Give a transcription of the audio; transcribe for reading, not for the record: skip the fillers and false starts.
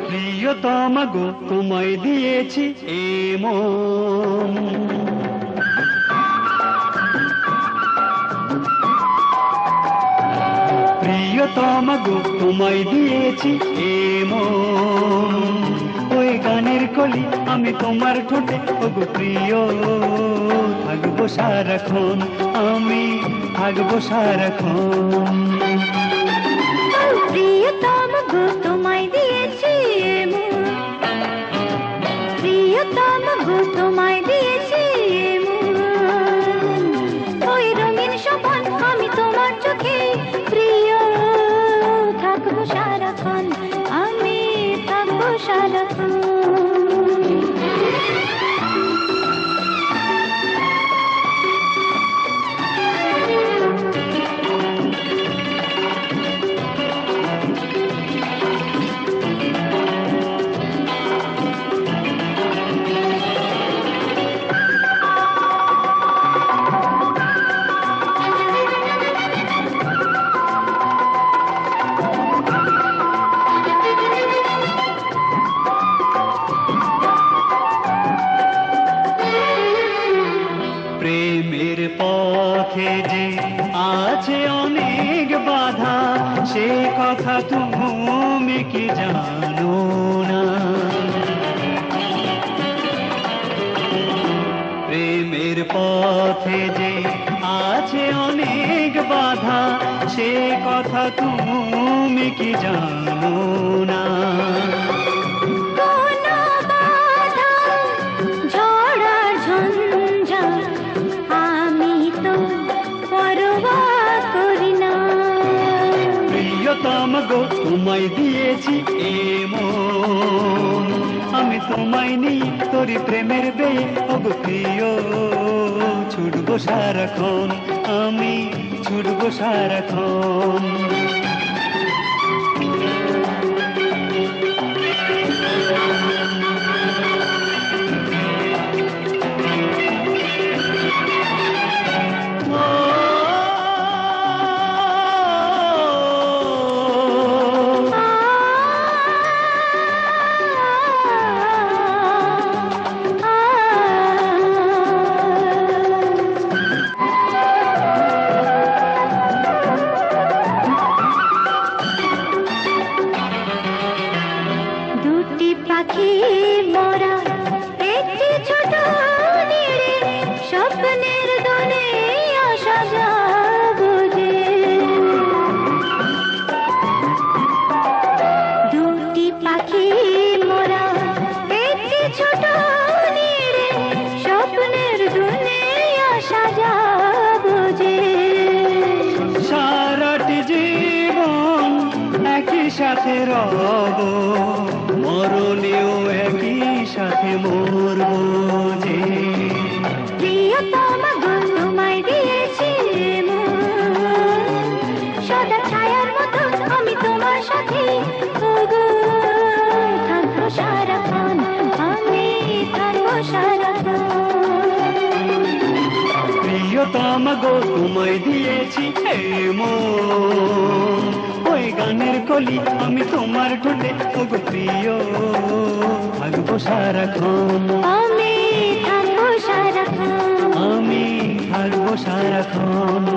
প্রিয়তমা গো তোমায় দিয়েছি এ মন, প্রিয়তমা গো তোমায় দিয়েছি এ মন। ওই গানের কলি আমি তোমার ঠোঁটে, ওগো প্রিয় থাকবো সারাক্ষণ, আমি থাকবো সারাক্ষণ। প্রিয়তমা গো তোমায় দিয়েছি এ মন, প্রিয়তমা গো তোমায় দিয়েছি এ মন। ওই রঙিন স্বপন আমি তোমার চোখে, প্রিয় থাকবো সারাক্ষণ, আমি থাকবো সারাক্ষণ। প্রেমের পথে যে আছে অনেক বাধা, সে কথা তুমি কি জানো না? প্রেমের পথে যে আছে অনেক বাধা, সে কথা তুমি কি জানো না? প্রিয়তমা গো তোমায় দিয়েছি এ মন, আমি তোমায় নিয়ে তোরি প্রেমের বেয়ে, ওগো প্রিয় ছুটবো সারাক্ষণ, আমি ছুটবো সারাক্ষণ। পাখি মোরা একটি ছোট নীড়ে, স্বপ্নের দোলে আশা যাবো যে। দুটি পাখি মোরা একটি ছোট নীড়ে, স্বপ্নের দোলে আশা যাবো যে। সারাটি জীবন একই সাথে রব, মরণেও একই সাথে মরবো যে। প্রিয়তমা গো তোমায় দিয়েছি মন, সদা ছায়ার মতো আমি তোমার সাথে, ওগো থাকবো সারাক্ষণ, আমি থাকবো সারাক্ষণ। প্রিয়তমা গো তোমায় দিয়েছি এ মন, ওই গানের কলি আমি তোমার ঠোঁটে, ওগো প্রিয় থাকবো সারাক্ষণ, আমি থাকবো সারাক্ষণ, আমি থাকবো সারাক্ষণ।